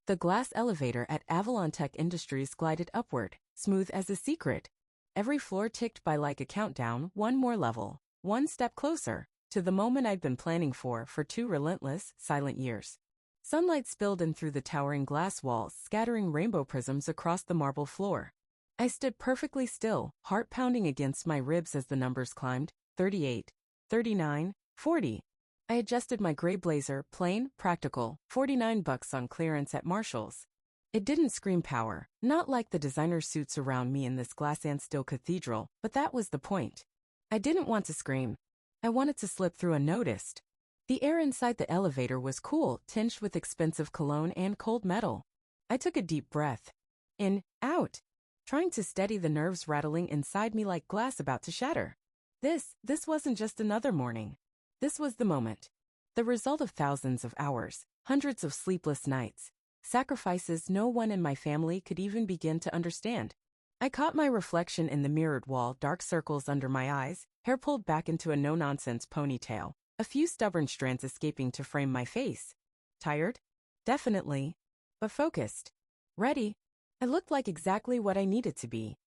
The glass elevator at Avalon Tech Industries glided upward, smooth as a secret. Every floor ticked by like a countdown, one more level, one step closer, to the moment I'd been planning for 2 relentless, silent years. Sunlight spilled in through the towering glass walls, scattering rainbow prisms across the marble floor. I stood perfectly still, heart pounding against my ribs as the numbers climbed, 38, 39, 40. I adjusted my gray blazer, plain, practical, $49 on clearance at Marshall's. It didn't scream power, not like the designer suits around me in this glass and steel cathedral, but that was the point. I didn't want to scream. I wanted to slip through unnoticed. The air inside the elevator was cool, tinged with expensive cologne and cold metal. I took a deep breath. In, out. Trying to steady the nerves rattling inside me like glass about to shatter. This wasn't just another morning. This was the moment. The result of thousands of hours, hundreds of sleepless nights, sacrifices no one in my family could even begin to understand. I caught my reflection in the mirrored wall, dark circles under my eyes, hair pulled back into a no-nonsense ponytail, a few stubborn strands escaping to frame my face. Tired? Definitely. But focused. Ready. I looked like exactly what I needed to be.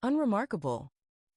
Unremarkable.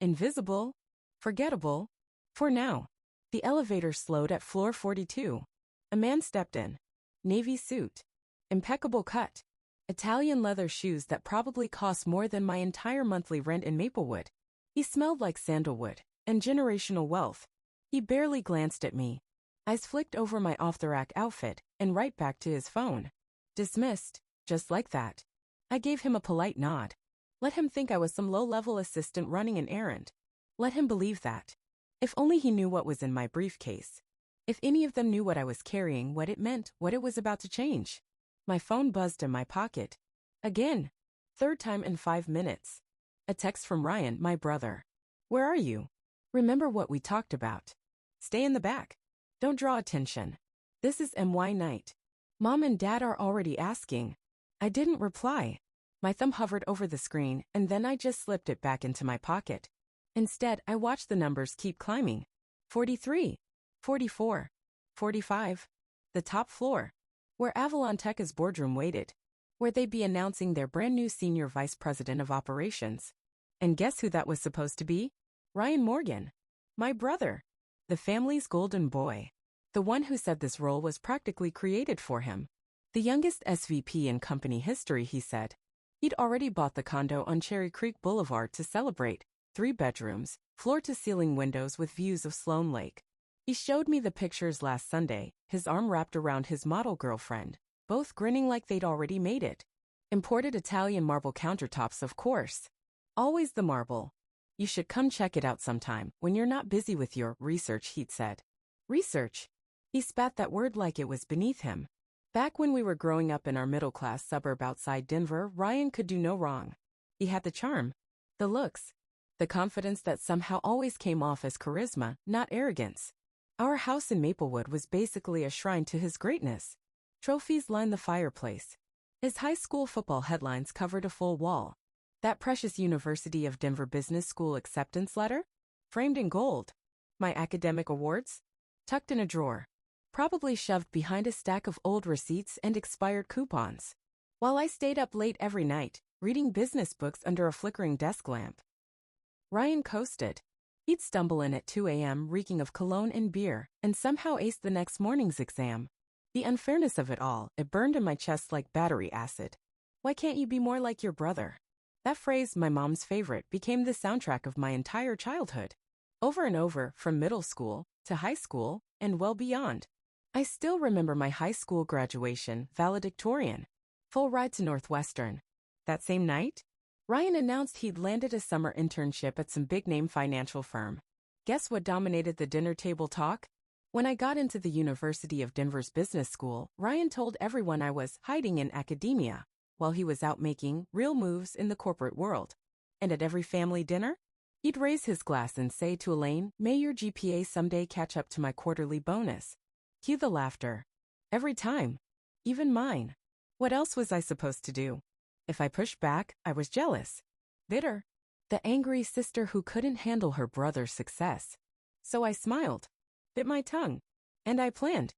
Invisible. Forgettable. For now. The elevator slowed at floor 42. A man stepped in. Navy suit. Impeccable cut. Italian leather shoes that probably cost more than my entire monthly rent in Maplewood. He smelled like sandalwood and generational wealth. He barely glanced at me. Eyes flicked over my off-the-rack outfit and right back to his phone. Dismissed, just like that. I gave him a polite nod. Let him think I was some low-level assistant running an errand. Let him believe that. If only he knew what was in my briefcase. If any of them knew what I was carrying, what it meant, what it was about to change. My phone buzzed in my pocket. Again. Third time in 5 minutes. A text from Ryan, my brother. Where are you? Remember what we talked about. Stay in the back. Don't draw attention. This is MY night. Mom and Dad are already asking. I didn't reply. My thumb hovered over the screen, and then I just slipped it back into my pocket. Instead, I watched the numbers keep climbing. 43, 44, 45. The top floor. Where Avalon Tech's boardroom waited. Where they'd be announcing their brand new senior vice president of operations. And guess who that was supposed to be? Ryan Morgan. My brother. The family's golden boy. The one who said this role was practically created for him. The youngest SVP in company history, he said. He'd already bought the condo on Cherry Creek Boulevard to celebrate. 3 bedrooms, floor-to-ceiling windows with views of Sloan Lake. He showed me the pictures last Sunday, his arm wrapped around his model girlfriend, both grinning like they'd already made it. Imported Italian marble countertops, of course. Always the marble. You should come check it out sometime, when you're not busy with your research, he'd said. Research? He spat that word like it was beneath him. Back when we were growing up in our middle-class suburb outside Denver, Ryan could do no wrong. He had the charm, the looks, the confidence that somehow always came off as charisma, not arrogance. Our house in Maplewood was basically a shrine to his greatness. Trophies lined the fireplace. His high school football headlines covered a full wall. That precious University of Denver Business School acceptance letter? Framed in gold. My academic awards? Tucked in a drawer. Probably shoved behind a stack of old receipts and expired coupons. While I stayed up late every night, reading business books under a flickering desk lamp. Ryan coasted. He'd stumble in at 2 a.m. reeking of cologne and beer, and somehow ace the next morning's exam. The unfairness of it all, it burned in my chest like battery acid. Why can't you be more like your brother? That phrase, my mom's favorite, became the soundtrack of my entire childhood. Over and over, from middle school, to high school, and well beyond. I still remember my high school graduation, valedictorian. Full ride to Northwestern. That same night, Ryan announced he'd landed a summer internship at some big-name financial firm. Guess what dominated the dinner table talk? When I got into the University of Denver's business school, Ryan told everyone I was hiding in academia, while he was out making real moves in the corporate world. And at every family dinner, he'd raise his glass and say to Elaine, "May your GPA someday catch up to my quarterly bonus." Cue the laughter. Every time. Even mine. What else was I supposed to do? If I pushed back, I was jealous. Bitter. The angry sister who couldn't handle her brother's success. So I smiled. Bit my tongue. And I planned.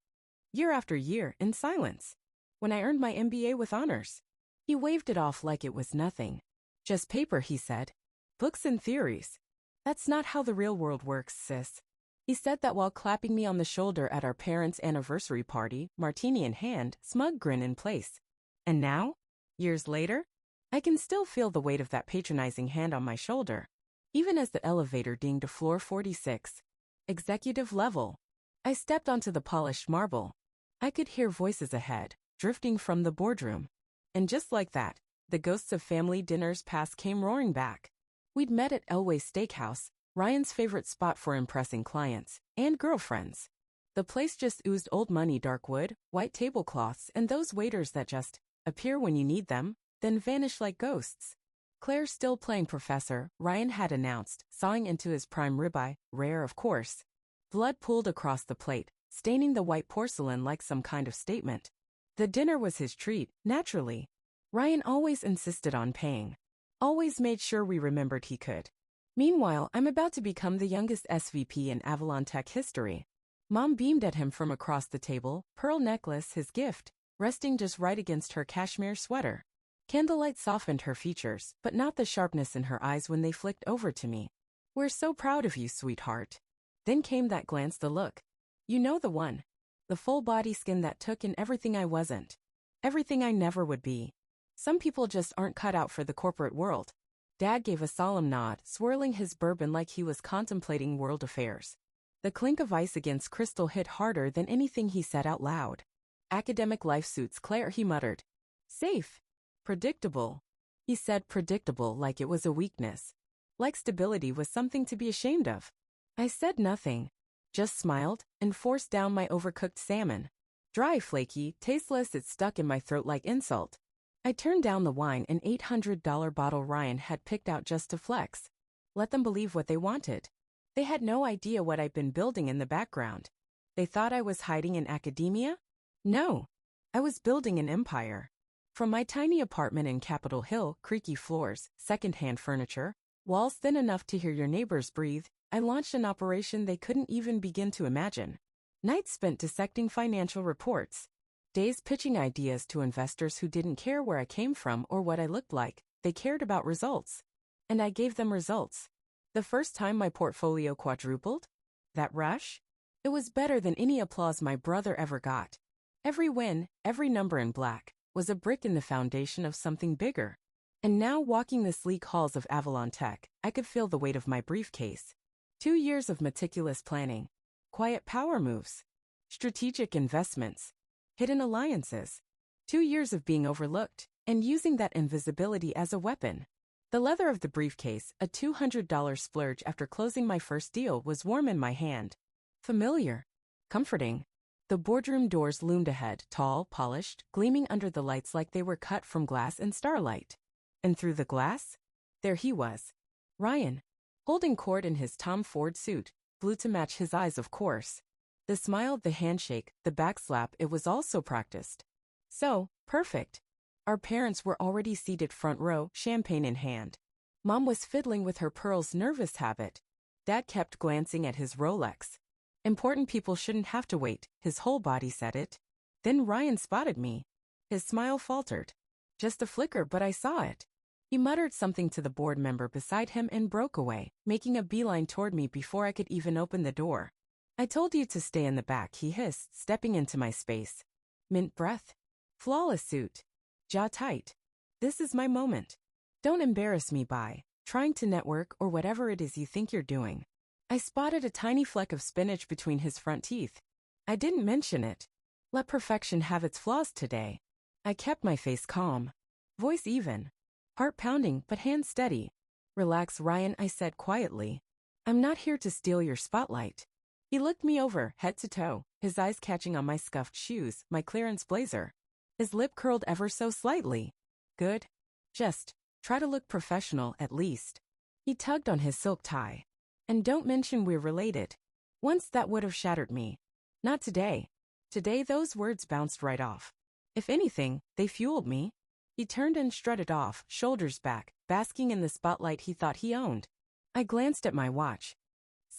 Year after year, in silence. when I earned my MBA with honors. He waved it off like it was nothing. Just paper, he said. Books and theories. That's not how the real world works, sis. He said that while clapping me on the shoulder at our parents' anniversary party, martini in hand, smug grin in place. And now, years later, I can still feel the weight of that patronizing hand on my shoulder, even as the elevator dinged to floor 46. Executive level. I stepped onto the polished marble. I could hear voices ahead, drifting from the boardroom. And just like that, the ghosts of family dinners past came roaring back. We'd met at Elway's Steakhouse, Ryan's favorite spot for impressing clients and girlfriends. The place just oozed old money, dark wood, white tablecloths, and those waiters that just appear when you need them, then vanish like ghosts. Claire's still playing professor, Ryan had announced, sawing into his prime ribeye, rare of course. Blood pooled across the plate, staining the white porcelain like some kind of statement. The dinner was his treat, naturally. Ryan always insisted on paying. Always made sure we remembered he could. Meanwhile, I'm about to become the youngest SVP in Avalon Tech history. Mom beamed at him from across the table, pearl necklace his gift, resting just right against her cashmere sweater. Candlelight softened her features, but not the sharpness in her eyes when they flicked over to me. We're so proud of you, sweetheart. Then came that glance, the look. You know the one. The full body skin that took in everything I wasn't. Everything I never would be. Some people just aren't cut out for the corporate world. Dad gave a solemn nod, swirling his bourbon like he was contemplating world affairs. The clink of ice against crystal hit harder than anything he said out loud. Academic life suits Claire, he muttered. Safe. Predictable. He said predictable like it was a weakness. Like stability was something to be ashamed of. I said nothing. Just smiled and forced down my overcooked salmon. Dry, flaky, tasteless, it stuck in my throat like insult. I turned down the wine, an $800 bottle Ryan had picked out just to flex. Let them believe what they wanted. They had no idea what I'd been building in the background. They thought I was hiding in academia? No. I was building an empire. From my tiny apartment in Capitol Hill, creaky floors, second-hand furniture, walls thin enough to hear your neighbors breathe, I launched an operation they couldn't even begin to imagine. Nights spent dissecting financial reports. Days pitching ideas to investors who didn't care where I came from or what I looked like. They cared about results. And I gave them results. The first time my portfolio quadrupled? That rush? It was better than any applause my brother ever got. Every win, every number in black, was a brick in the foundation of something bigger. And now, walking the sleek halls of Avalon Tech, I could feel the weight of my briefcase. 2 years of meticulous planning. Quiet power moves. Strategic investments. Hidden alliances. 2 years of being overlooked, and using that invisibility as a weapon. The leather of the briefcase, a $200 splurge after closing my first deal, was warm in my hand. Familiar. Comforting. The boardroom doors loomed ahead, tall, polished, gleaming under the lights like they were cut from glass and starlight. And through the glass? There he was. Ryan. Holding court in his Tom Ford suit, blue to match his eyes, of course. The smile, the handshake, the backslap, it was all so practiced. So, perfect. Our parents were already seated front row, champagne in hand. Mom was fiddling with her pearls, nervous habit. Dad kept glancing at his Rolex. Important people shouldn't have to wait, his whole body said it. Then Ryan spotted me. His smile faltered. Just a flicker, but I saw it. He muttered something to the board member beside him and broke away, making a beeline toward me before I could even open the door. I told you to stay in the back, he hissed, stepping into my space. Mint breath. Flawless suit. Jaw tight. This is my moment. Don't embarrass me by trying to network or whatever it is you think you're doing. I spotted a tiny fleck of spinach between his front teeth. I didn't mention it. Let perfection have its flaws today. I kept my face calm. Voice even. Heart pounding but hand steady. Relax, Ryan, I said quietly. I'm not here to steal your spotlight. He looked me over, head to toe, his eyes catching on my scuffed shoes, my clearance blazer. His lip curled ever so slightly. Good. Just try to look professional, at least. He tugged on his silk tie. And don't mention we're related. Once that would have shattered me. Not today. Today those words bounced right off. If anything, they fueled me. He turned and strutted off, shoulders back, basking in the spotlight he thought he owned. I glanced at my watch.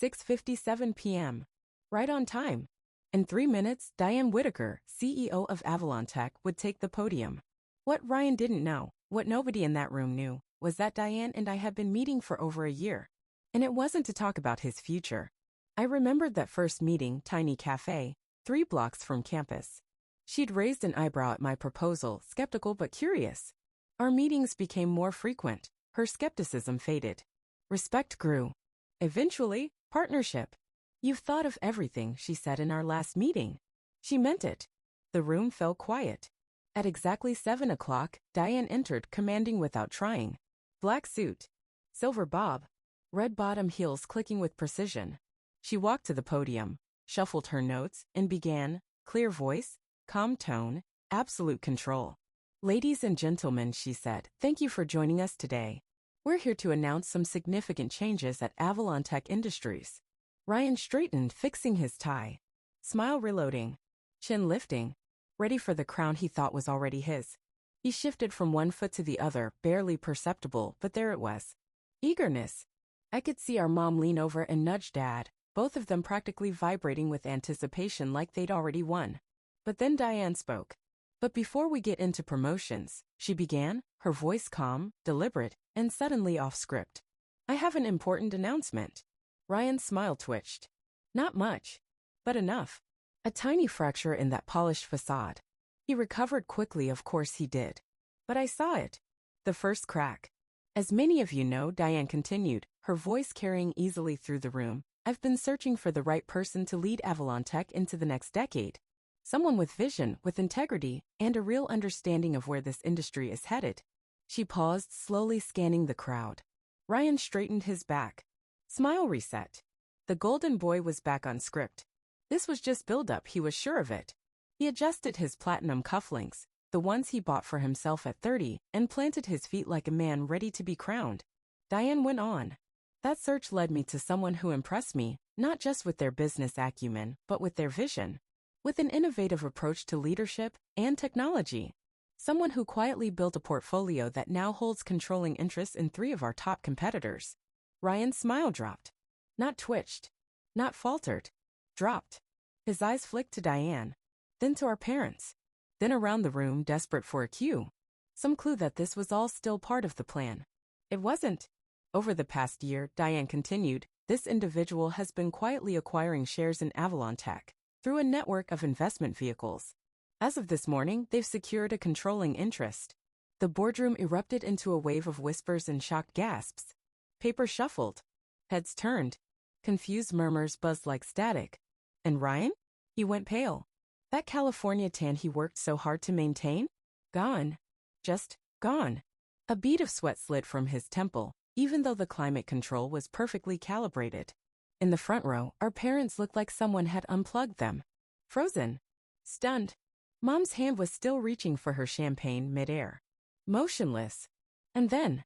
6:57 p.m. Right on time. In 3 minutes, Diane Whitaker, CEO of Avalontech, would take the podium. What Ryan didn't know, what nobody in that room knew, was that Diane and I had been meeting for over a year. And it wasn't to talk about his future. I remembered that first meeting, tiny cafe, 3 blocks from campus. She'd raised an eyebrow at my proposal, skeptical but curious. Our meetings became more frequent. Her skepticism faded. Respect grew. Eventually, partnership. "You've thought of everything," she said in our last meeting. She meant it. The room fell quiet. At exactly 7 o'clock, Diane entered, commanding without trying. Black suit. Silver bob. Red bottom heels clicking with precision. She walked to the podium, shuffled her notes, and began, clear voice, calm tone, absolute control. "Ladies and gentlemen," she said, "thank you for joining us today. We're here to announce some significant changes at Avalontech Industries." Ryan straightened, fixing his tie. Smile reloading. Chin lifting. Ready for the crown he thought was already his. He shifted from one foot to the other, barely perceptible, but there it was. Eagerness. I could see our mom lean over and nudge Dad, both of them practically vibrating with anticipation like they'd already won. But then Diane spoke. "But before we get into promotions," she began, her voice calm, deliberate, and suddenly off script. "I have an important announcement." Ryan's smile twitched. Not much, but enough. A tiny fracture in that polished facade. He recovered quickly, of course he did. But I saw it. The first crack. "As many of you know," Diane continued, her voice carrying easily through the room, "I've been searching for the right person to lead Avalontech into the next decade. Someone with vision, with integrity, and a real understanding of where this industry is headed." She paused, slowly scanning the crowd. Ryan straightened his back. Smile reset. The golden boy was back on script. This was just build-up, he was sure of it. He adjusted his platinum cufflinks, the ones he bought for himself at 30, and planted his feet like a man ready to be crowned. Diane went on. "That search led me to someone who impressed me, not just with their business acumen, but with their vision. With an innovative approach to leadership and technology. Someone who quietly built a portfolio that now holds controlling interests in 3 of our top competitors." Ryan's smile dropped. Not twitched. Not faltered. Dropped. His eyes flicked to Diane. Then to our parents. Then around the room, desperate for a cue. Some clue that this was all still part of the plan. It wasn't. Over the past year, Diane continued, this individual has been quietly acquiring shares in Avalontech through a network of investment vehicles. As of this morning, they've secured a controlling interest. The boardroom erupted into a wave of whispers and shocked gasps. Paper shuffled. Heads turned. Confused murmurs buzzed like static. And Ryan? He went pale. That California tan he worked so hard to maintain? Gone. Just gone. A bead of sweat slid from his temple, even though the climate control was perfectly calibrated. In the front row, our parents looked like someone had unplugged them. Frozen. Stunned. Mom's hand was still reaching for her champagne midair. Motionless. And then,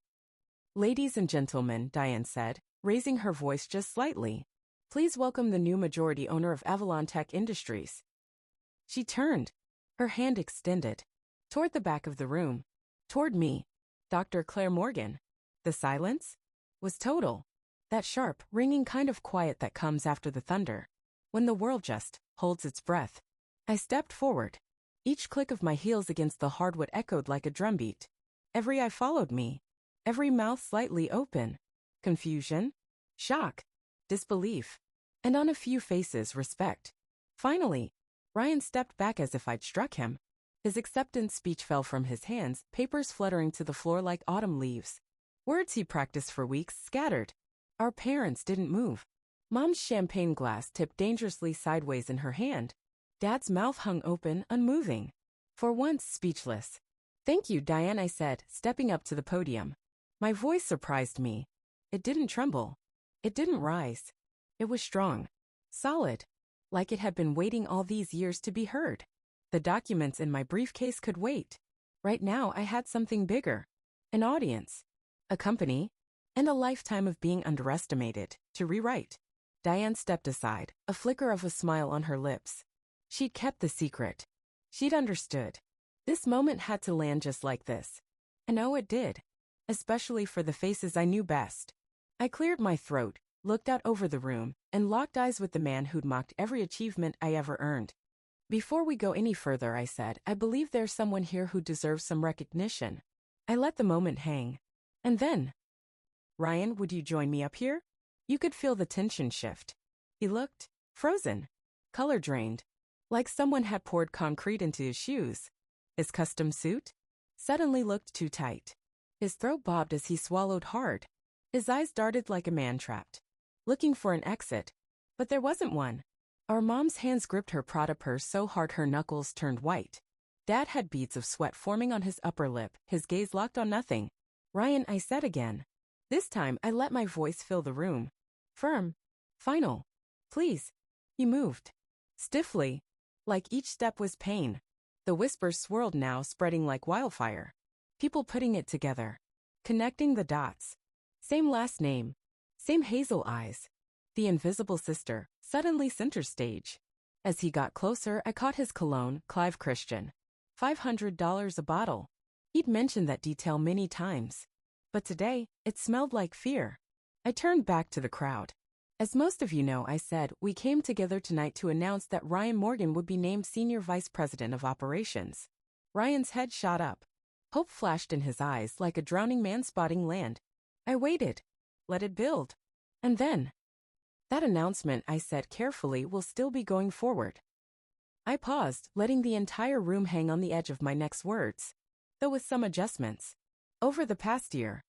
"Ladies and gentlemen," Diane said, raising her voice just slightly, "please welcome the new majority owner of Avalontech Industries." She turned, her hand extended, toward the back of the room, toward me, Dr. Claire Morgan. The silence was total. That sharp, ringing kind of quiet that comes after the thunder, when the world just holds its breath. I stepped forward. Each click of my heels against the hardwood echoed like a drumbeat. Every eye followed me. Every mouth slightly open. Confusion, shock, disbelief, and on a few faces, respect. Finally, Ryan stepped back as if I'd struck him. His acceptance speech fell from his hands, papers fluttering to the floor like autumn leaves. Words he practiced for weeks scattered. Our parents didn't move. Mom's champagne glass tipped dangerously sideways in her hand. Dad's mouth hung open, unmoving. For once, speechless. "Thank you, Diane," I said, stepping up to the podium. My voice surprised me. It didn't tremble. It didn't rise. It was strong. Solid. Like it had been waiting all these years to be heard. The documents in my briefcase could wait. Right now, I had something bigger. An audience. A company. And a lifetime of being underestimated, to rewrite. Diane stepped aside, a flicker of a smile on her lips. She'd kept the secret. She'd understood. This moment had to land just like this. And oh, it did. Especially for the faces I knew best. I cleared my throat, looked out over the room, and locked eyes with the man who'd mocked every achievement I ever earned. Before we go any further, I said, I believe there's someone here who deserves some recognition. I let the moment hang. And then, Ryan, would you join me up here? You could feel the tension shift. He looked frozen, color drained, like someone had poured concrete into his shoes. His custom suit suddenly looked too tight. His throat bobbed as he swallowed hard. His eyes darted like a man trapped, looking for an exit. But there wasn't one. Our mom's hands gripped her Prada purse so hard her knuckles turned white. Dad had beads of sweat forming on his upper lip, his gaze locked on nothing. Ryan, I said again. This time I let my voice fill the room. Firm. Final. Please. He moved. Stiffly. Like each step was pain. The whispers swirled now, spreading like wildfire. People putting it together. Connecting the dots. Same last name. Same hazel eyes. The invisible sister, suddenly center stage. As he got closer, I caught his cologne, Clive Christian. $500 a bottle. He'd mentioned that detail many times. But today, it smelled like fear. I turned back to the crowd. As most of you know, I said, we came together tonight to announce that Ryan Morgan would be named Senior Vice President of Operations. Ryan's head shot up. Hope flashed in his eyes like a drowning man spotting land. I waited. Let it build. And then, that announcement, I said carefully, will still be going forward. I paused, letting the entire room hang on the edge of my next words, though with some adjustments. Over the past year,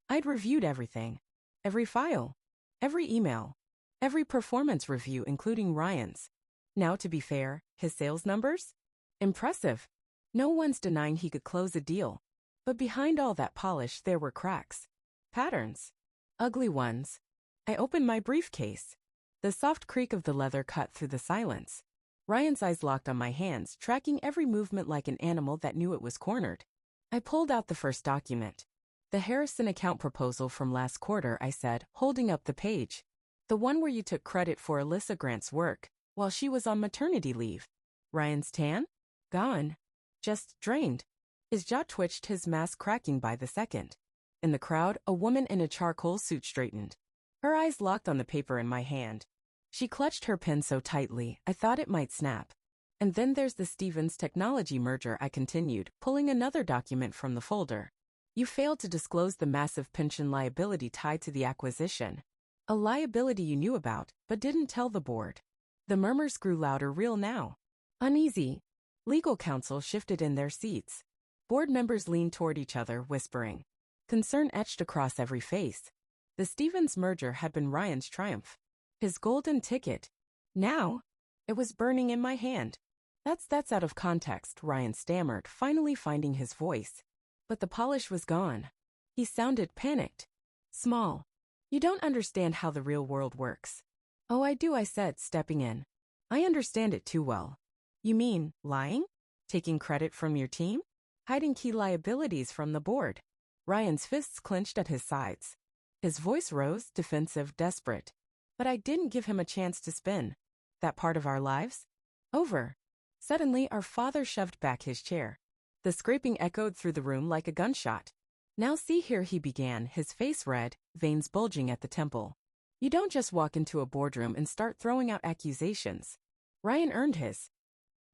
I'd reviewed everything. Every file. Every email. Every performance review, including Ryan's. Now, to be fair, his sales numbers? Impressive. No one's denying he could close a deal. But behind all that polish, there were cracks. Patterns. Ugly ones. I opened my briefcase. The soft creak of the leather cut through the silence. Ryan's eyes locked on my hands, tracking every movement like an animal that knew it was cornered. I pulled out the first document. The Harrison account proposal from last quarter, I said, holding up the page. The one where you took credit for Alyssa Grant's work, while she was on maternity leave. Ryan's tan? Gone. Just drained. His jaw twitched, his mask cracking by the second. In the crowd, a woman in a charcoal suit straightened. Her eyes locked on the paper in my hand. She clutched her pen so tightly, I thought it might snap. And then there's the Stevens Technology merger, I continued, pulling another document from the folder. You failed to disclose the massive pension liability tied to the acquisition. A liability you knew about, but didn't tell the board. The murmurs grew louder, real now. Uneasy. Legal counsel shifted in their seats. Board members leaned toward each other, whispering. Concern etched across every face. The Stevens merger had been Ryan's triumph. His golden ticket. Now, it was burning in my hand. That's out of context, Ryan stammered, finally finding his voice. But the polish was gone. He sounded panicked. Small. You don't understand how the real world works. Oh, I do, I said, stepping in. I understand it too well. You mean, lying? Taking credit from your team? Hiding key liabilities from the board? Ryan's fists clenched at his sides. His voice rose, defensive, desperate. But I didn't give him a chance to spin. That part of our lives? Over. Suddenly, our father shoved back his chair. The scraping echoed through the room like a gunshot. Now see here, he began, his face red, veins bulging at the temple. You don't just walk into a boardroom and start throwing out accusations. Ryan earned his.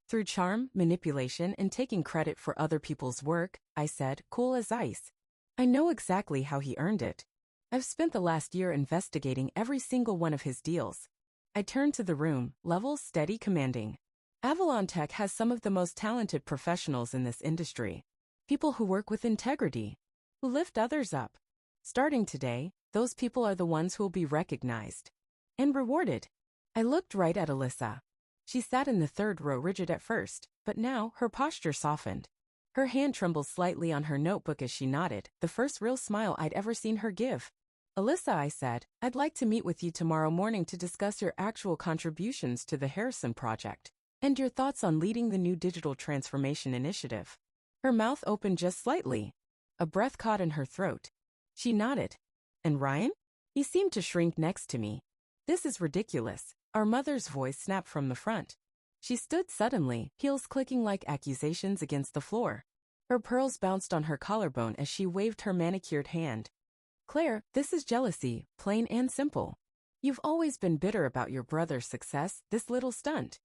Through charm, manipulation, and taking credit for other people's work, I said, cool as ice. I know exactly how he earned it. I've spent the last year investigating every single one of his deals. I turned to the room, level, steady, commanding. Avalon Tech has some of the most talented professionals in this industry. People who work with integrity, who lift others up. Starting today, those people are the ones who will be recognized and rewarded. I looked right at Alyssa. She sat in the third row, rigid at first, but now her posture softened. Her hand trembled slightly on her notebook as she nodded, the first real smile I'd ever seen her give. Alyssa, I said, I'd like to meet with you tomorrow morning to discuss your actual contributions to the Harrison project and your thoughts on leading the new digital transformation initiative. Her mouth opened just slightly. A breath caught in her throat. She nodded. And Ryan? He seemed to shrink next to me. This is ridiculous. Our mother's voice snapped from the front. She stood suddenly, heels clicking like accusations against the floor. Her pearls bounced on her collarbone as she waved her manicured hand. Claire, this is jealousy, plain and simple. You've always been bitter about your brother's success, this little stunt.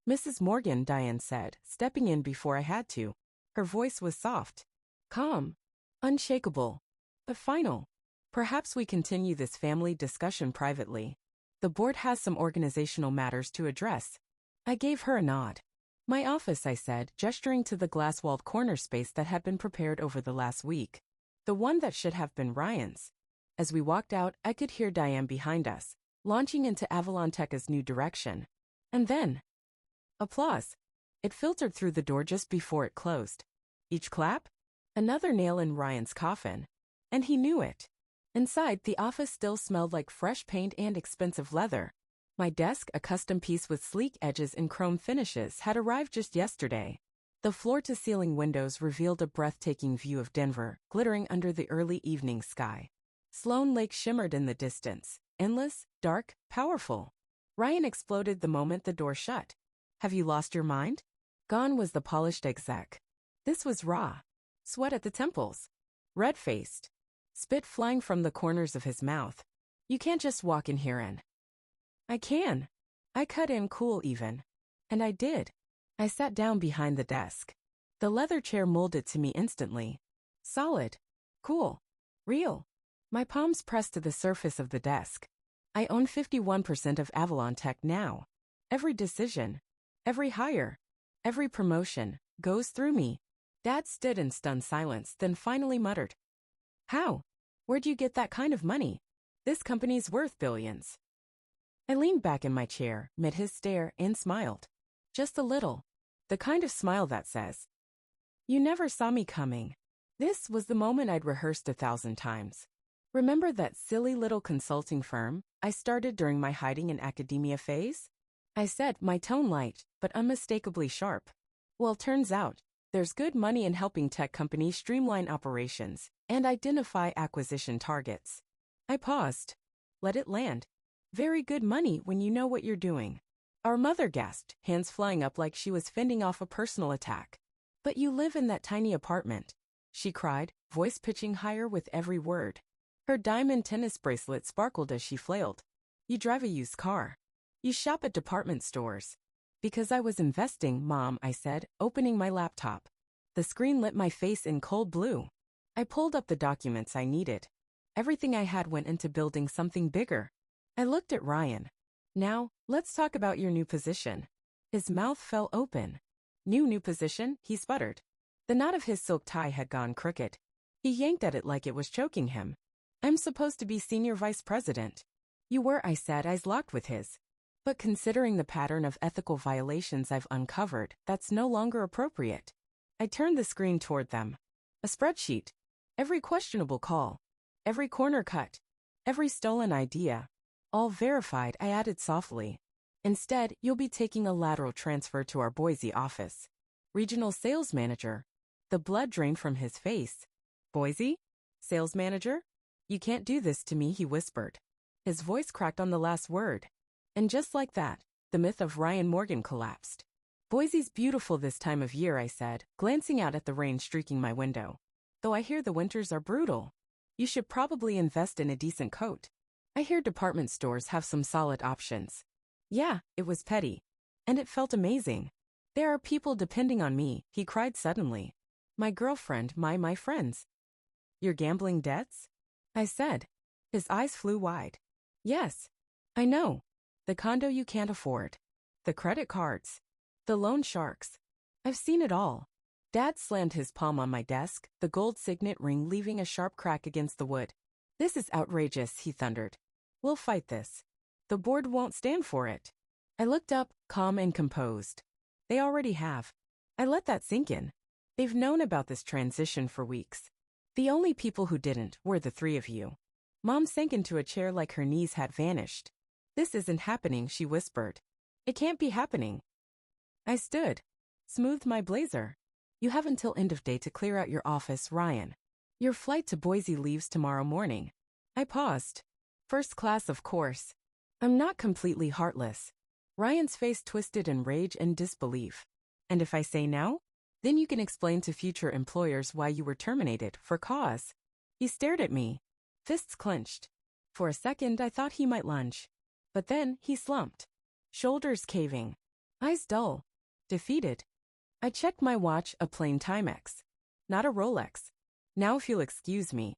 Mrs. Morgan, Diane said, stepping in before I had to. Her voice was soft, calm, unshakable, but final. Perhaps we continue this family discussion privately. The board has some organizational matters to address. I gave her a nod. My office, I said, gesturing to the glass-walled corner space that had been prepared over the last week. The one that should have been Ryan's. As we walked out, I could hear Diane behind us, launching into Avalon Tech's new direction. And then, applause. It filtered through the door just before it closed. Each clap? Another nail in Ryan's coffin. And he knew it. Inside, the office still smelled like fresh paint and expensive leather. My desk, a custom piece with sleek edges and chrome finishes, had arrived just yesterday. The floor-to-ceiling windows revealed a breathtaking view of Denver, glittering under the early evening sky. Sloan Lake shimmered in the distance, endless, dark, powerful. Ryan exploded the moment the door shut. Have you lost your mind? Gone was the polished exec. This was raw. Sweat at the temples. Red-faced. Spit flying from the corners of his mouth. You can't just walk in here and... I can. I cut in cool even. And I did. I sat down behind the desk. The leather chair molded to me instantly. Solid. Cool. Real. My palms pressed to the surface of the desk. I own 51% of Avalon Tech now. Every decision, every hire, every promotion goes through me. Dad stood in stunned silence, then finally muttered, "How? Where'd you get that kind of money? This company's worth billions." I leaned back in my chair, met his stare, and smiled. Just a little. The kind of smile that says, "You never saw me coming." This was the moment I'd rehearsed 1,000 times. Remember that silly little consulting firm I started during my hiding in academia phase? I said, my tone light, but unmistakably sharp. Well, turns out, there's good money in helping tech companies streamline operations and identify acquisition targets. I paused. Let it land. Very good money when you know what you're doing. Our mother gasped, hands flying up like she was fending off a personal attack. But you live in that tiny apartment, she cried, voice pitching higher with every word. Her diamond tennis bracelet sparkled as she flailed. You drive a used car. You shop at department stores. Because I was investing, Mom, I said, opening my laptop. The screen lit my face in cold blue. I pulled up the documents I needed. Everything I had went into building something bigger. I looked at Ryan. Now, let's talk about your new position. His mouth fell open. New position, he sputtered. The knot of his silk tie had gone crooked. He yanked at it like it was choking him. I'm supposed to be senior vice president. You were, I said, eyes locked with his. But considering the pattern of ethical violations I've uncovered, that's no longer appropriate. I turned the screen toward them. A spreadsheet. Every questionable call. Every corner cut. Every stolen idea. All verified, I added softly. Instead, you'll be taking a lateral transfer to our Boise office. Regional sales manager. The blood drained from his face. Boise? Sales manager? You can't do this to me, he whispered. His voice cracked on the last word. And just like that, the myth of Ryan Morgan collapsed. Boise's beautiful this time of year, I said, glancing out at the rain streaking my window. Though I hear the winters are brutal. You should probably invest in a decent coat. I hear department stores have some solid options. Yeah, it was petty. And it felt amazing. There are people depending on me, he cried suddenly. My girlfriend, my friends. Your gambling debts? I said. His eyes flew wide. Yes. I know. The condo you can't afford. The credit cards. The loan sharks. I've seen it all. Dad slammed his palm on my desk, the gold signet ring leaving a sharp crack against the wood. This is outrageous, he thundered. We'll fight this. The board won't stand for it. I looked up, calm and composed. They already have. I let that sink in. They've known about this transition for weeks. The only people who didn't were the three of you. Mom sank into a chair like her knees had vanished. This isn't happening, she whispered. It can't be happening. I stood. Smoothed my blazer. You have until end of day to clear out your office, Ryan. Your flight to Boise leaves tomorrow morning. I paused. First class, of course. I'm not completely heartless. Ryan's face twisted in rage and disbelief. And if I say no? Then you can explain to future employers why you were terminated, for cause. He stared at me. fists clenched. For a second, I thought he might lunge. But then, he slumped. Shoulders caving. Eyes dull. Defeated. I checked my watch, a plain Timex. Not a Rolex. Now if you'll excuse me.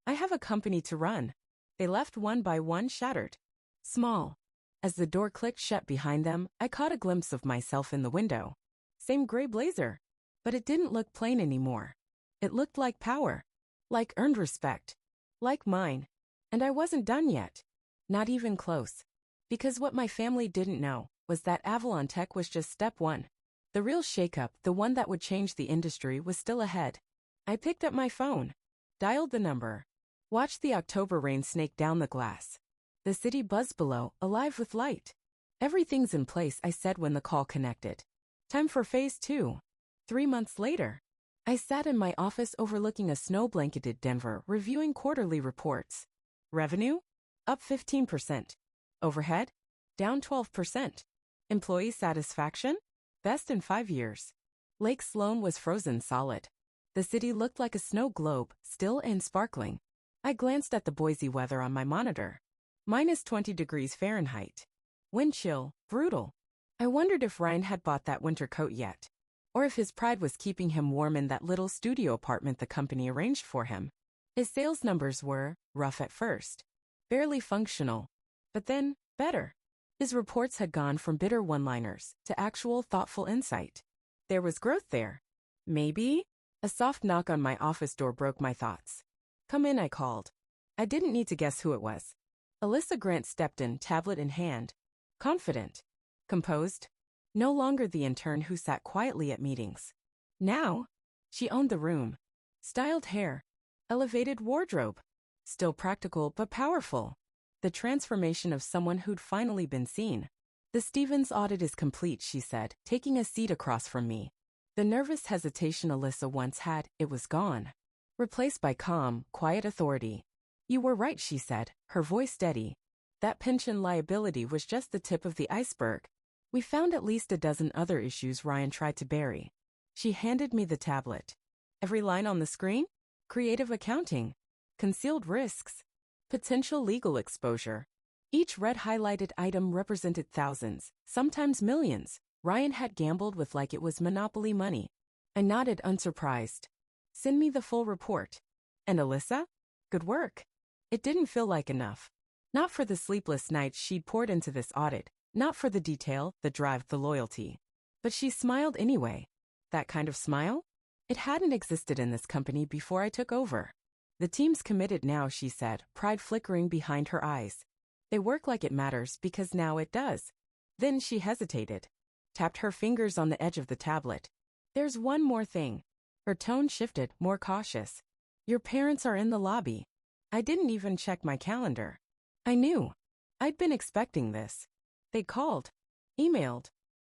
I have a company to run. They left one by one, shattered. Small. As the door clicked shut behind them, I caught a glimpse of myself in the window. Same gray blazer. But it didn't look plain anymore. It looked like power. Like earned respect. Like mine. And I wasn't done yet. Not even close. Because what my family didn't know was that Avalon Tech was just step one. The real shakeup, the one that would change the industry, was still ahead. I picked up my phone. Dialed the number. Watched the October rain snake down the glass. The city buzzed below, alive with light. Everything's in place, I said when the call connected. Time for phase 2. 3 months later. I sat in my office overlooking a snow-blanketed Denver, reviewing quarterly reports. Revenue? Up 15%. Overhead? Down 12%. Employee satisfaction? Best in 5 years. Lake Sloan was frozen solid. The city looked like a snow globe, still and sparkling. I glanced at the Boise weather on my monitor. -20 degrees Fahrenheit. Wind chill, brutal. I wondered if Ryan had bought that winter coat yet. Or if his pride was keeping him warm in that little studio apartment the company arranged for him. His sales numbers were rough at first. Barely functional. But then, better. His reports had gone from bitter one-liners to actual thoughtful insight. There was growth there. Maybe? A soft knock on my office door broke my thoughts. Come in, I called. I didn't need to guess who it was. Alyssa Grant stepped in, tablet in hand. Confident. Composed. No longer the intern who sat quietly at meetings. Now, she owned the room. Styled hair. Elevated wardrobe. Still practical but powerful. The transformation of someone who'd finally been seen. The Stevens audit is complete, she said, taking a seat across from me. The nervous hesitation Alyssa once had, it was gone. Replaced by calm, quiet authority. You were right, she said, her voice steady. That pension liability was just the tip of the iceberg. We found at least a dozen other issues Ryan tried to bury. She handed me the tablet. Every line on the screen? Creative accounting. Concealed risks. Potential legal exposure. Each red highlighted item represented thousands, sometimes millions. Ryan had gambled with like it was monopoly money. I nodded unsurprised. Send me the full report. And Alyssa? Good work. It didn't feel like enough. Not for the sleepless nights she'd poured into this audit. Not for the detail, the drive, the loyalty. But she smiled anyway. That kind of smile? It hadn't existed in this company before I took over. The team's committed now, she said, pride flickering behind her eyes. They work like it matters because now it does. Then she hesitated. Tapped her fingers on the edge of the tablet. There's one more thing. Her tone shifted, more cautious. Your parents are in the lobby. I didn't even check my calendar. I knew. I'd been expecting this. They called, emailed,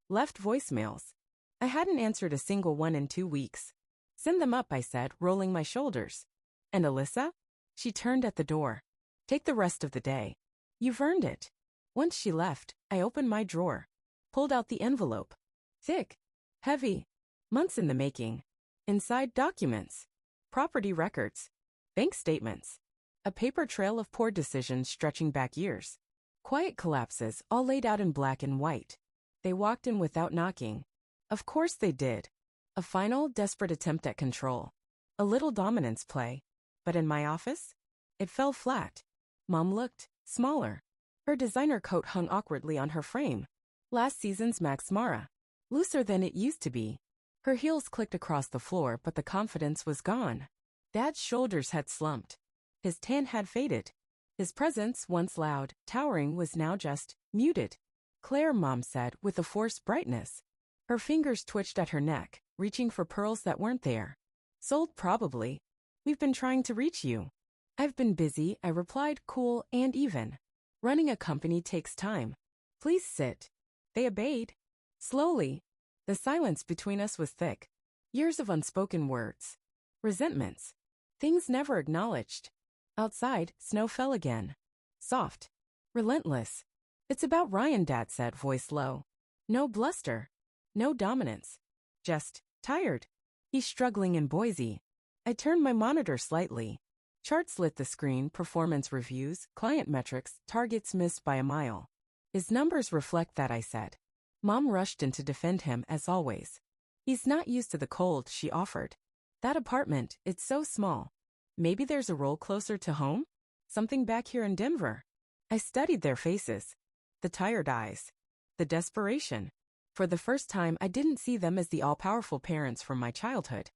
left voicemails. I hadn't answered a single one in 2 weeks. Send them up, I said, rolling my shoulders. And Alyssa? She turned at the door. Take the rest of the day. You've earned it. Once she left, I opened my drawer. Pulled out the envelope. Thick. Heavy. Months in the making. Inside, documents. Property records. Bank statements. A paper trail of poor decisions stretching back years. Quiet collapses, all laid out in black and white. They walked in without knocking. Of course they did. A final, desperate attempt at control. A little dominance play. But in my office? It fell flat. Mom looked smaller. Her designer coat hung awkwardly on her frame. Last season's Max Mara. Looser than it used to be. Her heels clicked across the floor, but the confidence was gone. Dad's shoulders had slumped. His tan had faded. His presence, once loud, towering, was now just muted. Claire, Mom said, with a forced brightness. Her fingers twitched at her neck, reaching for pearls that weren't there. Sold probably. We've been trying to reach you. I've been busy, I replied, cool and even. Running a company takes time. Please sit. They obeyed. Slowly. The silence between us was thick. Years of unspoken words. Resentments. Things never acknowledged. Outside, snow fell again. Soft. Relentless. It's about Ryan, Dad said, voice low. No bluster. No dominance. Just tired. He's struggling in Boise. I turned my monitor slightly. Charts lit the screen, performance reviews, client metrics, targets missed by a mile. His numbers reflect that, I said. Mom rushed in to defend him as always. He's not used to the cold, she offered. That apartment, it's so small. Maybe there's a role closer to home? Something back here in Denver. I studied their faces. The tired eyes. The desperation. For the first time, I didn't see them as the all-powerful parents from my childhood.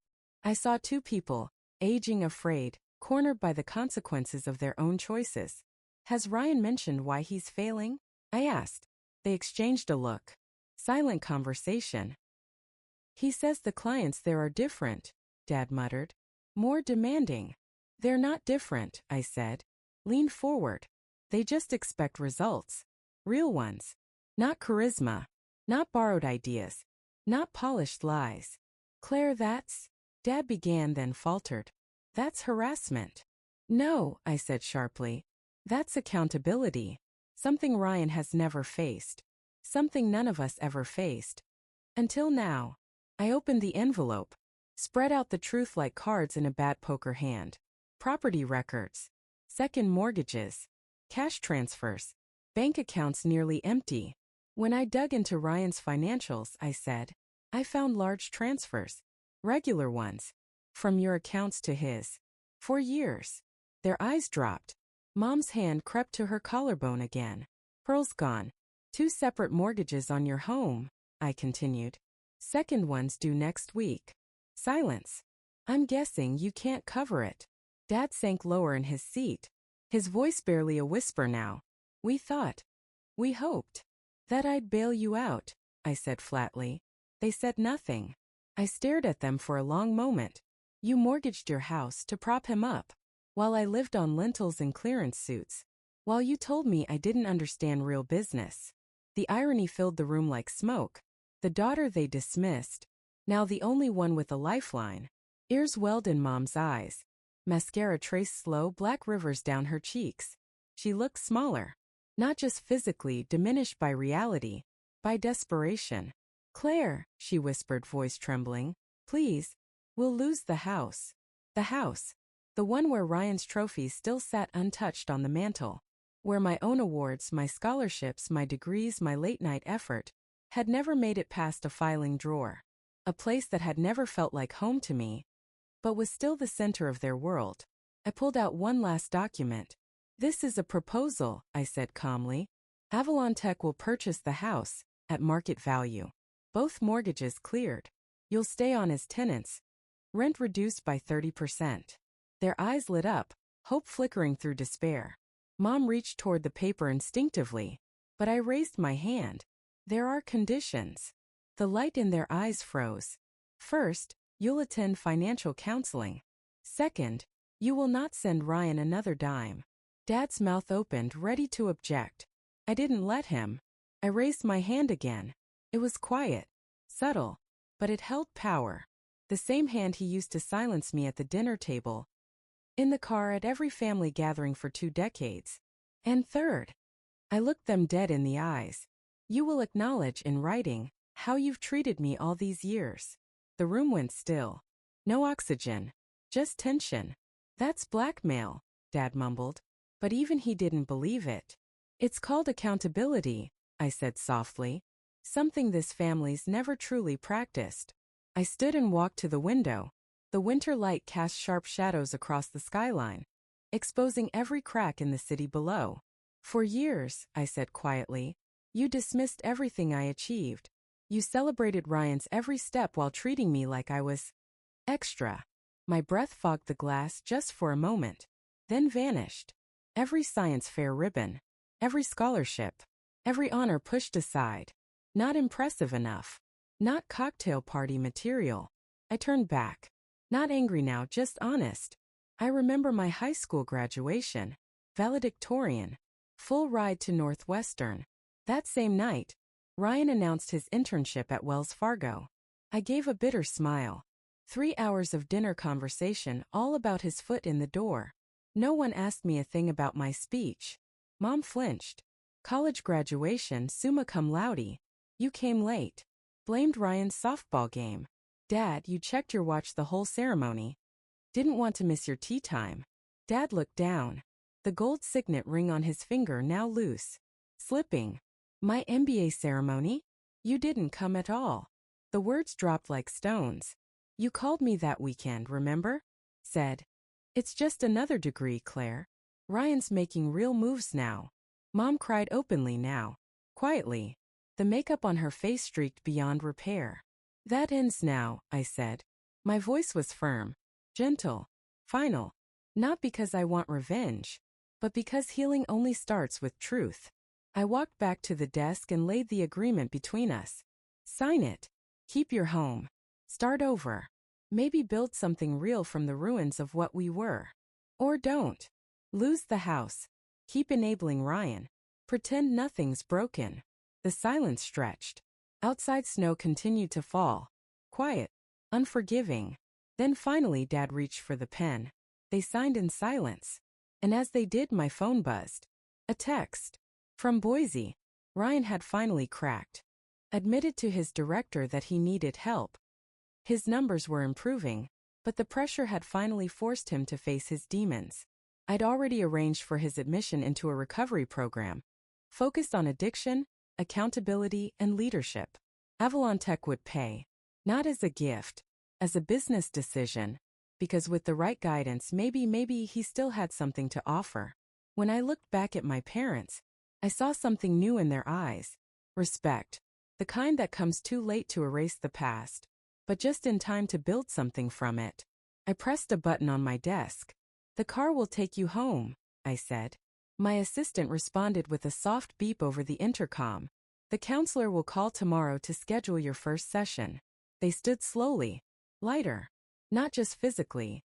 I saw two people, aging afraid, cornered by the consequences of their own choices. Has Ryan mentioned why he's failing? I asked. They exchanged a look. Silent conversation. He says the clients there are different, Dad muttered. More demanding. They're not different, I said. Lean forward. They just expect results. Real ones. Not charisma. Not borrowed ideas. Not polished lies. Claire, that's... Dad began, then faltered. That's harassment. No, I said sharply. That's accountability. Something Ryan has never faced. Something none of us ever faced. Until now. I opened the envelope. Spread out the truth like cards in a bad poker hand. Property records. Second mortgages. Cash transfers. Bank accounts nearly empty. When I dug into Ryan's financials, I said, I found large transfers. Regular ones. From your accounts to his. For years. Their eyes dropped. Mom's hand crept to her collarbone again. Pearl's gone. 2 separate mortgages on your home, I continued. Second one's due next week. Silence. I'm guessing you can't cover it. Dad sank lower in his seat. His voice barely a whisper now. We thought. We hoped. That I'd bail you out, I said flatly. They said nothing. I stared at them for a long moment. You mortgaged your house to prop him up, while I lived on lentils and clearance suits, while you told me I didn't understand real business. The irony filled the room like smoke. The daughter they dismissed, now the only one with a lifeline. Ears welled in Mom's eyes. Mascara traced slow black rivers down her cheeks. She looked smaller. Not just physically diminished by reality, by desperation. Claire, she whispered, voice trembling, please, we'll lose the house. The house. The one where Ryan's trophies still sat untouched on the mantel. Where my own awards, my scholarships, my degrees, my late-night effort, had never made it past a filing drawer. A place that had never felt like home to me, but was still the center of their world. I pulled out one last document. This is a proposal, I said calmly. Avalon Tech will purchase the house, at market value. Both mortgages cleared. You'll stay on as tenants. Rent reduced by 30%. Their eyes lit up, hope flickering through despair. Mom reached toward the paper instinctively, but I raised my hand. There are conditions. The light in their eyes froze. First, you'll attend financial counseling. Second, you will not send Ryan another dime. Dad's mouth opened, ready to object. I didn't let him. I raised my hand again. It was quiet, subtle, but it held power. The same hand he used to silence me at the dinner table, in the car, at every family gathering for 2 decades. And third, I looked them dead in the eyes. You will acknowledge in writing how you've treated me all these years. The room went still. No oxygen. Just tension. That's blackmail, Dad mumbled. But even he didn't believe it. It's called accountability, I said softly. Something this family's never truly practiced. I stood and walked to the window. The winter light cast sharp shadows across the skyline, exposing every crack in the city below. For years, I said quietly, you dismissed everything I achieved. You celebrated Ryan's every step while treating me like I was extra. My breath fogged the glass just for a moment, then vanished. Every science fair ribbon, every scholarship, every honor pushed aside. Not impressive enough. Not cocktail party material. I turned back. Not angry now, just honest. I remember my high school graduation. Valedictorian. Full ride to Northwestern. That same night, Ryan announced his internship at Wells Fargo. I gave a bitter smile. 3 hours of dinner conversation all about his foot in the door. No one asked me a thing about my speech. Mom flinched. College graduation, summa cum laude. You came late. Blamed Ryan's softball game. Dad, you checked your watch the whole ceremony. Didn't want to miss your tea time. Dad looked down. The gold signet ring on his finger now loose. Slipping. My MBA ceremony? You didn't come at all. The words dropped like stones. You called me that weekend, remember? Said. It's just another degree, Claire. Ryan's making real moves now. Mom cried openly now. Quietly. The makeup on her face streaked beyond repair. That ends now, I said. My voice was firm. Gentle. Final. Not because I want revenge, but because healing only starts with truth. I walked back to the desk and laid the agreement between us. Sign it. Keep your home. Start over. Maybe build something real from the ruins of what we were. Or don't. Lose the house. Keep enabling Ryan. Pretend nothing's broken. The silence stretched. Outside snow continued to fall. Quiet. Unforgiving. Then finally Dad reached for the pen. They signed in silence. And as they did, my phone buzzed. A text. From Boise. Ryan had finally cracked. Admitted to his director that he needed help. His numbers were improving, but the pressure had finally forced him to face his demons. I'd already arranged for his admission into a recovery program, focused on addiction, accountability, and leadership. Avalon Tech would pay, not as a gift, as a business decision, because with the right guidance, maybe he still had something to offer. When I looked back at my parents, I saw something new in their eyes. Respect. The kind that comes too late to erase the past, but just in time to build something from it. I pressed a button on my desk. The car will take you home, I said. My assistant responded with a soft beep over the intercom. The counselor will call tomorrow to schedule your first session. They stood slowly, lighter, not just physically,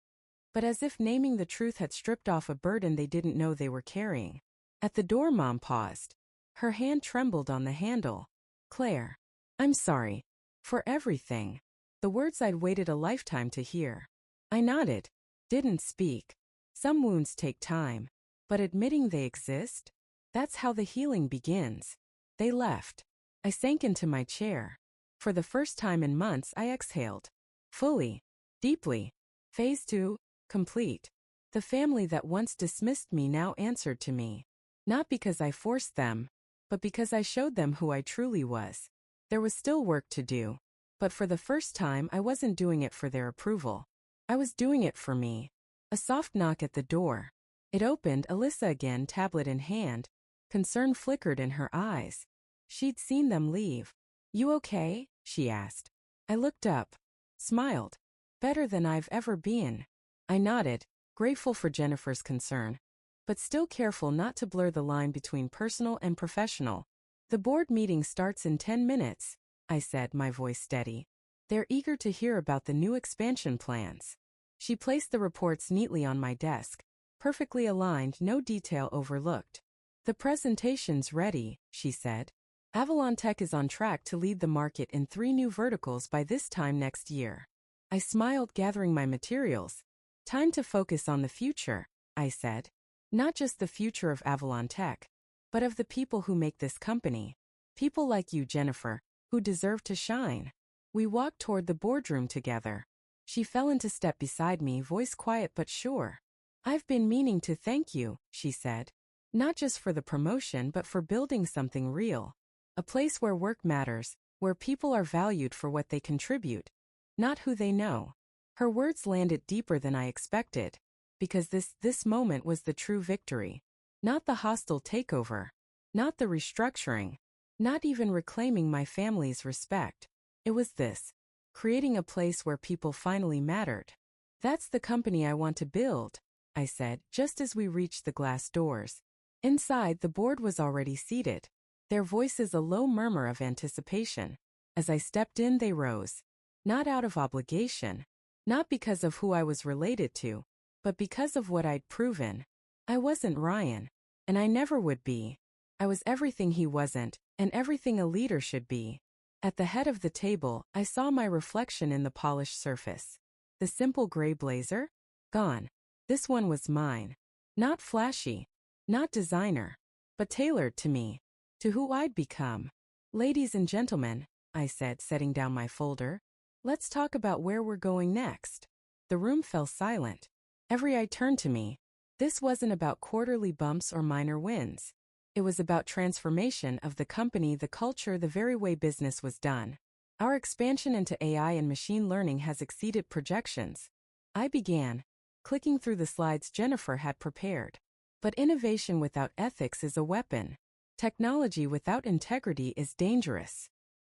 but as if naming the truth had stripped off a burden they didn't know they were carrying. At the door, Mom paused. Her hand trembled on the handle. Claire, I'm sorry. For everything. The words I'd waited a lifetime to hear. I nodded. Didn't speak. Some wounds take time. But admitting they exist? That's how the healing begins. They left. I sank into my chair. For the first time in months, I exhaled. Fully. Deeply. Phase 2. Complete. The family that once dismissed me now answered to me. Not because I forced them, but because I showed them who I truly was. There was still work to do. But for the first time, I wasn't doing it for their approval. I was doing it for me. A soft knock at the door. It opened, Alyssa again, tablet in hand. Concern flickered in her eyes. She'd seen them leave. You okay? She asked. I looked up. Smiled. Better than I've ever been. I nodded, grateful for Jennifer's concern, but still careful not to blur the line between personal and professional. The board meeting starts in 10 minutes, I said, my voice steady. They're eager to hear about the new expansion plans. She placed the reports neatly on my desk, perfectly aligned, no detail overlooked. The presentation's ready, she said. Avalon Tech is on track to lead the market in 3 new verticals by this time next year. I smiled, gathering my materials. Time to focus on the future, I said. Not just the future of Avalon Tech, but of the people who make this company. People like you, Jennifer, who deserve to shine. We walked toward the boardroom together. She fell into step beside me, voice quiet but sure. I've been meaning to thank you, she said. Not just for the promotion but for building something real. A place where work matters, where people are valued for what they contribute, not who they know. Her words landed deeper than I expected, because this moment was the true victory. Not the hostile takeover, not the restructuring, not even reclaiming my family's respect. It was this, creating a place where people finally mattered. That's the company I want to build, I said, just as we reached the glass doors. Inside, the board was already seated, their voices a low murmur of anticipation. As I stepped in, they rose. Not out of obligation, not because of who I was related to, but because of what I'd proven. I wasn't Ryan, and I never would be. I was everything he wasn't, and everything a leader should be. At the head of the table, I saw my reflection in the polished surface. The simple gray blazer? Gone. This one was mine. Not flashy, not designer, but tailored to me, to who I'd become. Ladies and gentlemen, I said, setting down my folder, let's talk about where we're going next. The room fell silent. Every eye turned to me. This wasn't about quarterly bumps or minor wins. It was about transformation of the company, the culture, the very way business was done. Our expansion into AI and machine learning has exceeded projections. I began, clicking through the slides Jennifer had prepared. But innovation without ethics is a weapon. Technology without integrity is dangerous.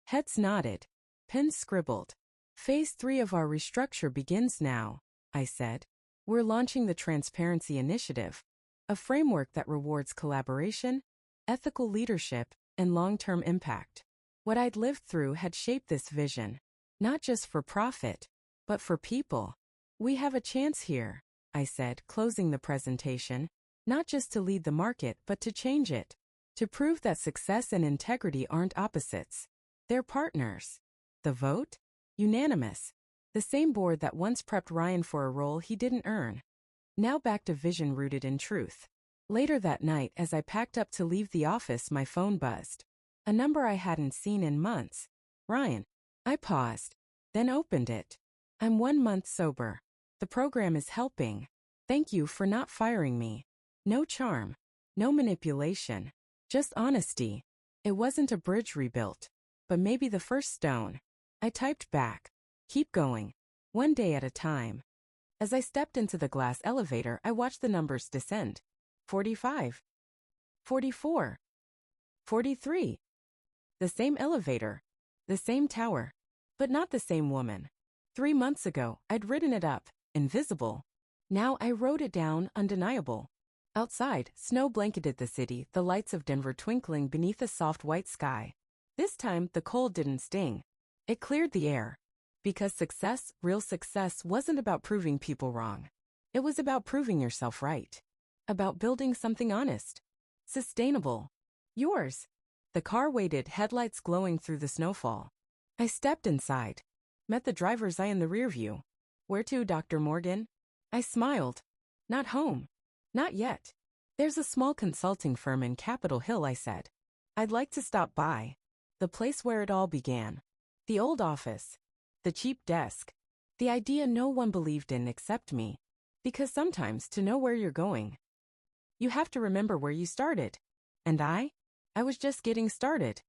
Heads nodded. Pens scribbled. Phase 3 of our restructure begins now, I said. We're launching the Transparency Initiative, a framework that rewards collaboration, ethical leadership, and long-term impact. What I'd lived through had shaped this vision, not just for profit, but for people. We have a chance here, I said, closing the presentation, not just to lead the market but to change it, to prove that success and integrity aren't opposites. They're partners. The vote? Unanimous. The same board that once prepped Ryan for a role he didn't earn. Now back to vision rooted in truth. Later that night, as I packed up to leave the office, my phone buzzed. A number I hadn't seen in months. Ryan. I paused, then opened it. I'm 1 month sober. The program is helping. Thank you for not firing me. No charm. No manipulation. Just honesty. It wasn't a bridge rebuilt, but maybe the first stone. I typed back. Keep going. One day at a time. As I stepped into the glass elevator, I watched the numbers descend. 45. 44. 43. The same elevator. The same tower. But not the same woman. 3 months ago, I'd written it up, invisible. Now I wrote it down, undeniable. Outside, snow blanketed the city, the lights of Denver twinkling beneath a soft white sky. This time, the cold didn't sting. It cleared the air. Because success, real success, wasn't about proving people wrong. It was about proving yourself right. About building something honest. Sustainable. Yours. The car waited, headlights glowing through the snowfall. I stepped inside. Met the driver's eye in the rear view. Where to, Dr. Morgan? I smiled. Not home. Not yet. There's a small consulting firm in Capitol Hill, I said. I'd like to stop by. The place where it all began. The old office. The cheap desk. The idea no one believed in except me. Because sometimes, to know where you're going, you have to remember where you started. And I was just getting started.